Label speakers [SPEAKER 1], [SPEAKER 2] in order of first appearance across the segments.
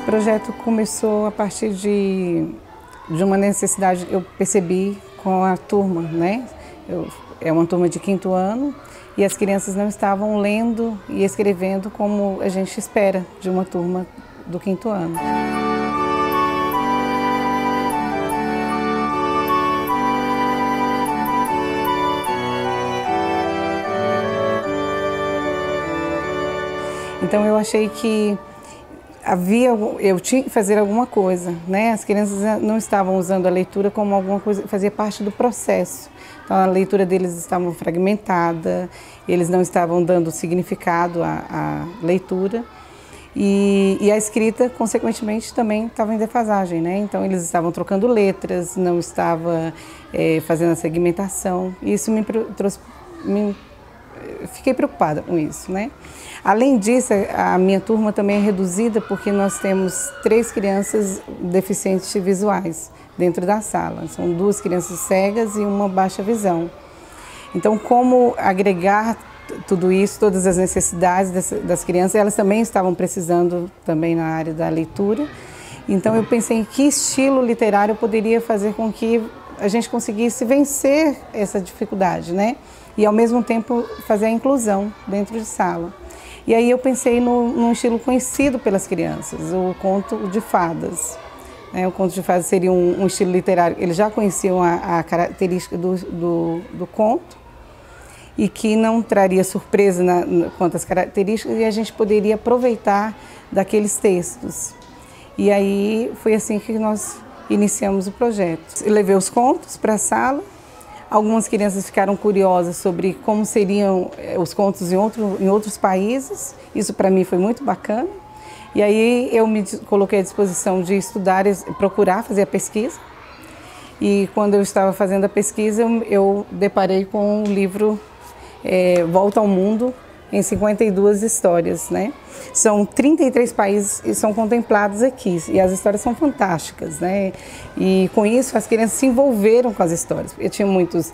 [SPEAKER 1] Esse projeto começou a partir de uma necessidade que eu percebi com a turma, né? É uma turma de 5º ano e as crianças não estavam lendo e escrevendo como a gente espera de uma turma do 5º ano. Então eu achei que eu tinha que fazer alguma coisa, né? As crianças não estavam usando a leitura como alguma coisa, fazia parte do processo. Então a leitura deles estava fragmentada, eles não estavam dando significado à leitura e a escrita, consequentemente, também estava em defasagem, né? Então eles estavam trocando letras, não estavam fazendo a segmentação. E isso fiquei preocupada com isso, né? Além disso, a minha turma também é reduzida porque nós temos 3 crianças deficientes visuais dentro da sala. São 2 crianças cegas e uma baixa visão. Então, como agregar tudo isso, todas as necessidades das crianças, elas também estavam precisando também na área da leitura. Então, eu pensei em que estilo literário poderia fazer com que a gente conseguisse vencer essa dificuldade, né? E, ao mesmo tempo, fazer a inclusão dentro de sala. E aí eu pensei num estilo conhecido pelas crianças, o conto de fadas. O conto de fadas seria um estilo literário, eles já conheciam a característica do conto e que não traria surpresa quanto às características e a gente poderia aproveitar daqueles textos. E aí foi assim que nós iniciamos o projeto. Eu levei os contos para a sala. Algumas crianças ficaram curiosas sobre como seriam os contos em outros países. Isso para mim foi muito bacana. E aí eu me coloquei à disposição de estudar, procurar fazer a pesquisa. E quando eu estava fazendo a pesquisa, eu deparei com o livro Volta ao Mundo, em 52 histórias, né? São 33 países que são contemplados aqui e as histórias são fantásticas, né? E com isso as crianças se envolveram com as histórias. Eu tinha muitos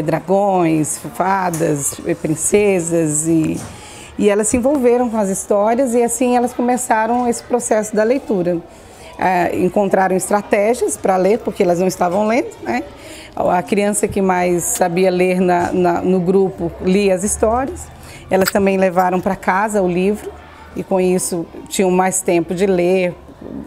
[SPEAKER 1] dragões, fadas, princesas e elas se envolveram com as histórias e assim elas começaram esse processo da leitura. Encontraram estratégias para ler, porque elas não estavam lendo, né? A criança que mais sabia ler no grupo lia as histórias. Elas também levaram para casa o livro e com isso tinham mais tempo de ler,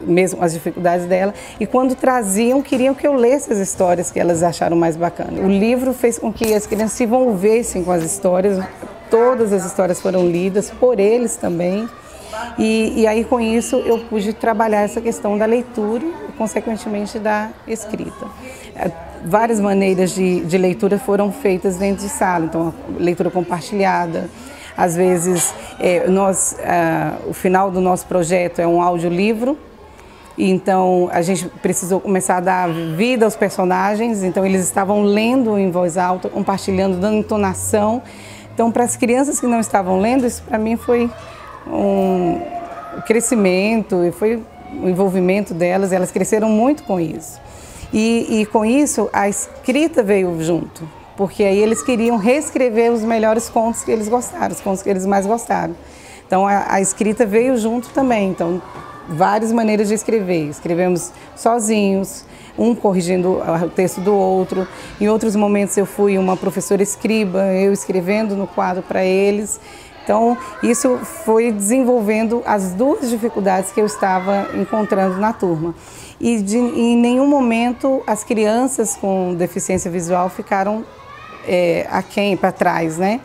[SPEAKER 1] mesmo as dificuldades dela. E quando traziam, queriam que eu lesse as histórias que elas acharam mais bacanas. O livro fez com que as crianças se envolvessem com as histórias. Todas as histórias foram lidas por eles também. E aí com isso eu pude trabalhar essa questão da leitura e consequentemente da escrita. Várias maneiras de leitura foram feitas dentro de sala, então a leitura compartilhada. Às vezes, o final do nosso projeto é um audiolivro, então a gente precisou começar a dar vida aos personagens, então eles estavam lendo em voz alta, compartilhando, dando entonação. Então, para as crianças que não estavam lendo, isso para mim foi um crescimento e foi o envolvimento delas, elas cresceram muito com isso. E com isso, a escrita veio junto. Porque aí eles queriam reescrever os melhores contos que eles gostaram, os contos que eles mais gostaram. Então a escrita veio junto também, então várias maneiras de escrever. Escrevemos sozinhos, um corrigindo o texto do outro. Em outros momentos eu fui uma professora escriba, eu escrevendo no quadro para eles. Então isso foi desenvolvendo as 2 dificuldades que eu estava encontrando na turma. E em nenhum momento as crianças com deficiência visual ficaram aquém, para trás, né?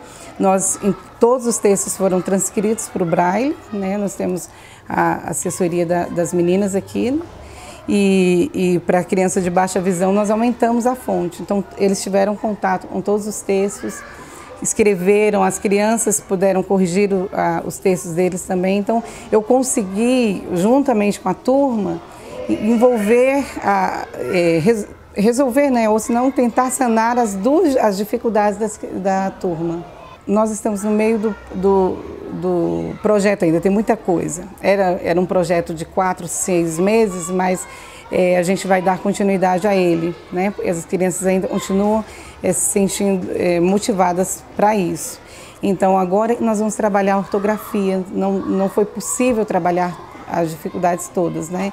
[SPEAKER 1] Todos os textos foram transcritos para o Braille, né? Nós temos a assessoria das meninas aqui e para a criança de baixa visão nós aumentamos a fonte. Então eles tiveram contato com todos os textos, escreveram, as crianças puderam corrigir os textos deles também. Então eu consegui, juntamente com a turma, envolver resolver, né? Ou se não, tentar sanar as dificuldades da turma. Nós estamos no meio do projeto ainda, tem muita coisa. Era um projeto de 4, 6 meses, mas a gente vai dar continuidade a ele, né? As crianças ainda continuam se sentindo motivadas para isso. Então agora nós vamos trabalhar a ortografia, não foi possível trabalhar as dificuldades todas, né?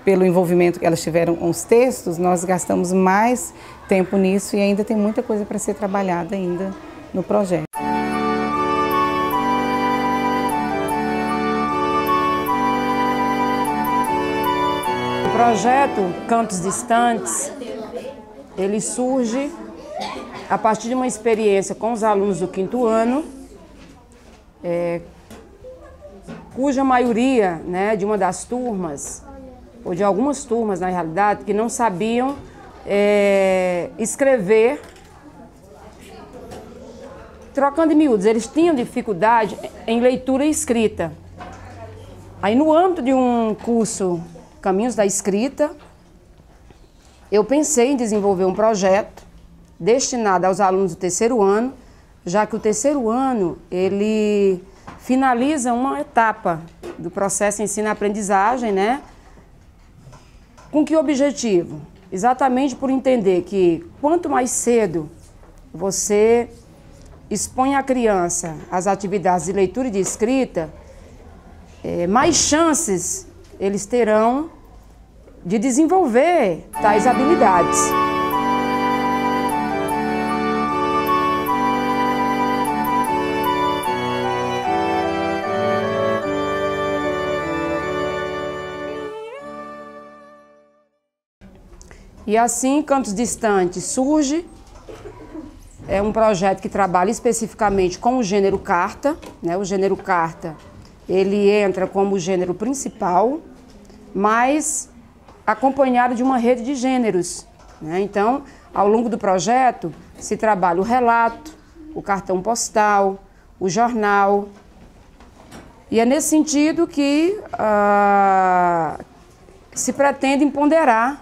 [SPEAKER 1] Pelo envolvimento que elas tiveram com os textos, nós gastamos mais tempo nisso e ainda tem muita coisa para ser trabalhada ainda no projeto.
[SPEAKER 2] O projeto Cantos Distantes, ele surge a partir de uma experiência com os alunos do 5º ano, cuja maioria, né, de uma das turmas, ou de algumas turmas, na realidade, que não sabiam escrever. Trocando em miúdos, eles tinham dificuldade em leitura e escrita. Aí, no âmbito de um curso Caminhos da Escrita, eu pensei em desenvolver um projeto destinado aos alunos do 3º ano, já que o 3º ano, ele finaliza uma etapa do processo ensino-aprendizagem, né? Com que objetivo? Exatamente por entender que quanto mais cedo você expõe a criança às atividades de leitura e de escrita, mais chances eles terão de desenvolver tais habilidades. E assim, Cantos Distantes surge, é um projeto que trabalha especificamente com o gênero carta, né? O gênero carta, ele entra como gênero principal, mas acompanhado de uma rede de gêneros, né? Então, ao longo do projeto, se trabalha o relato, o cartão postal, o jornal, e é nesse sentido que se pretende empoderar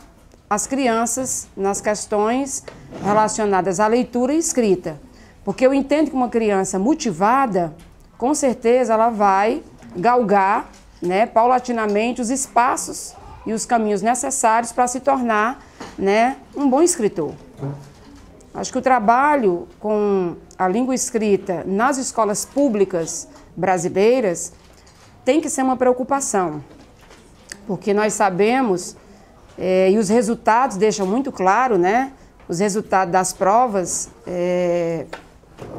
[SPEAKER 2] as crianças nas questões relacionadas à leitura e escrita. Porque eu entendo que uma criança motivada, com certeza ela vai galgar, né, paulatinamente os espaços e os caminhos necessários para se tornar, né, um bom escritor. Acho que o trabalho com a língua escrita nas escolas públicas brasileiras tem que ser uma preocupação, porque nós sabemos, e os resultados deixam muito claro, né, os resultados das provas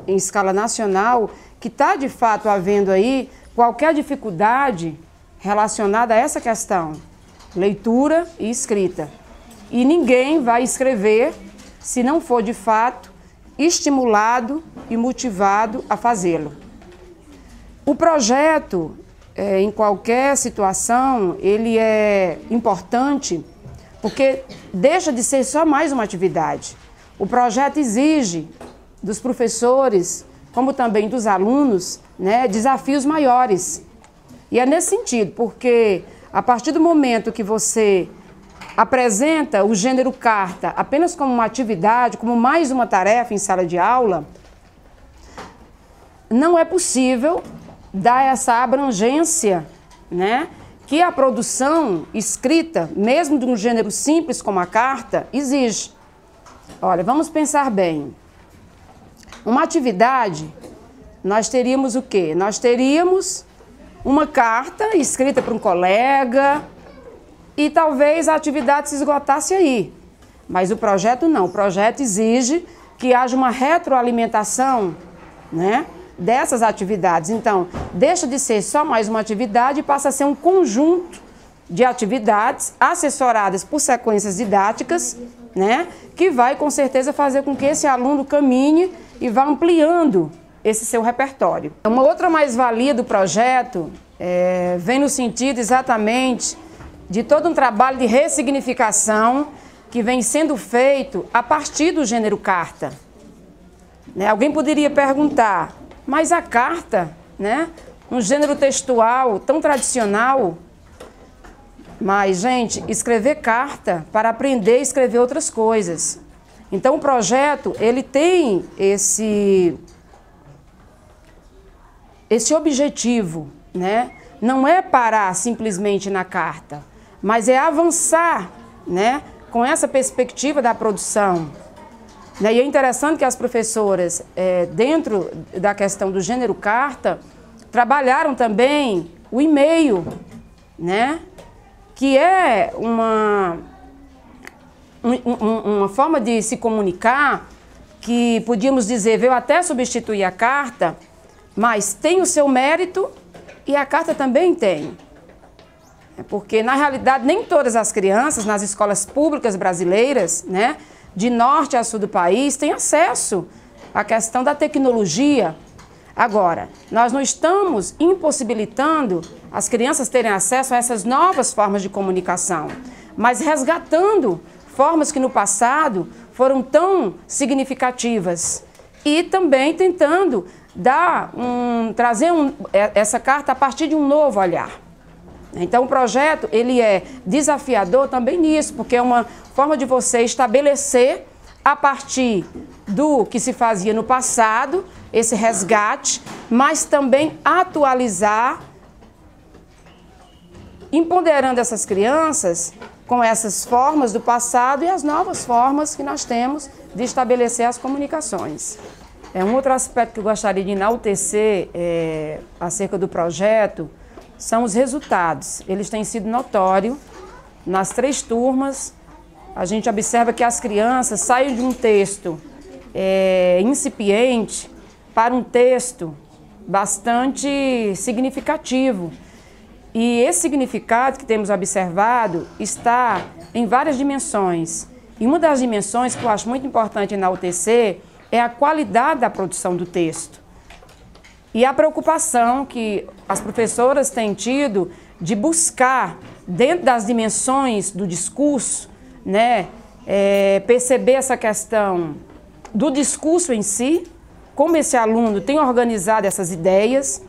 [SPEAKER 2] em escala nacional, que está de fato havendo aí qualquer dificuldade relacionada a essa questão, leitura e escrita. E ninguém vai escrever se não for de fato estimulado e motivado a fazê-lo. O projeto, em qualquer situação, ele é importante porque deixa de ser só mais uma atividade. O projeto exige dos professores, como também dos alunos, né, desafios maiores. E é nesse sentido, porque a partir do momento que você apresenta o gênero carta apenas como uma atividade, como mais uma tarefa em sala de aula, não é possível dar essa abrangência, né, que a produção escrita, mesmo de um gênero simples como a carta, exige. Olha, vamos pensar bem. Uma atividade, nós teríamos o quê? Nós teríamos uma carta escrita para um colega e talvez a atividade se esgotasse aí. Mas o projeto não. O projeto exige que haja uma retroalimentação, né, dessas atividades. Então, deixa de ser só mais uma atividade e passa a ser um conjunto de atividades assessoradas por sequências didáticas, né, que vai com certeza fazer com que esse aluno caminhe e vá ampliando esse seu repertório. Uma outra mais-valia do projeto vem no sentido exatamente de todo um trabalho de ressignificação que vem sendo feito a partir do gênero carta. Né? Alguém poderia perguntar, mas a carta, né, um gênero textual tão tradicional, mas, gente, escrever carta para aprender a escrever outras coisas. Então, o projeto, ele tem esse objetivo, né? Não é parar simplesmente na carta, mas é avançar, né, com essa perspectiva da produção. E é interessante que as professoras, dentro da questão do gênero carta, trabalharam também o e-mail, né? Que é uma forma de se comunicar que podíamos dizer, veio até substituir a carta, mas tem o seu mérito e a carta também tem. Porque, na realidade, nem todas as crianças nas escolas públicas brasileiras, né, de norte a sul do país, têm acesso à questão da tecnologia. Agora, nós não estamos impossibilitando as crianças terem acesso a essas novas formas de comunicação, mas resgatando formas que no passado foram tão significativas e também tentando trazer essa carta a partir de um novo olhar. Então o projeto ele é desafiador também nisso, porque é uma forma de você estabelecer a partir do que se fazia no passado, esse resgate, mas também atualizar, empoderando essas crianças com essas formas do passado e as novas formas que nós temos de estabelecer as comunicações. Um outro aspecto que eu gostaria de enaltecer acerca do projeto são os resultados. Eles têm sido notórios. Nas 3 turmas, a gente observa que as crianças saem de um texto incipiente para um texto bastante significativo. E esse significado que temos observado está em várias dimensões. E uma das dimensões que eu acho muito importante enaltecer é a qualidade da produção do texto. E a preocupação que as professoras têm tido de buscar, dentro das dimensões do discurso, né, perceber essa questão do discurso em si, como esse aluno tem organizado essas ideias,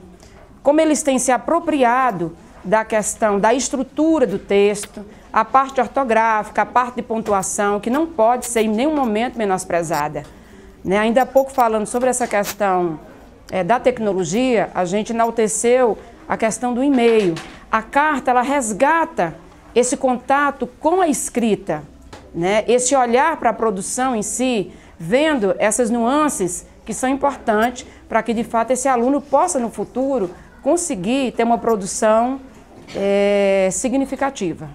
[SPEAKER 2] como eles têm se apropriado da questão da estrutura do texto, a parte ortográfica, a parte de pontuação, que não pode ser em nenhum momento menosprezada. Né? Ainda há pouco falando sobre essa questão da tecnologia, a gente enalteceu a questão do e-mail. A carta, ela resgata esse contato com a escrita, né? Esse olhar para a produção em si, vendo essas nuances que são importantes para que, de fato, esse aluno possa, no futuro, conseguir ter uma produção significativa.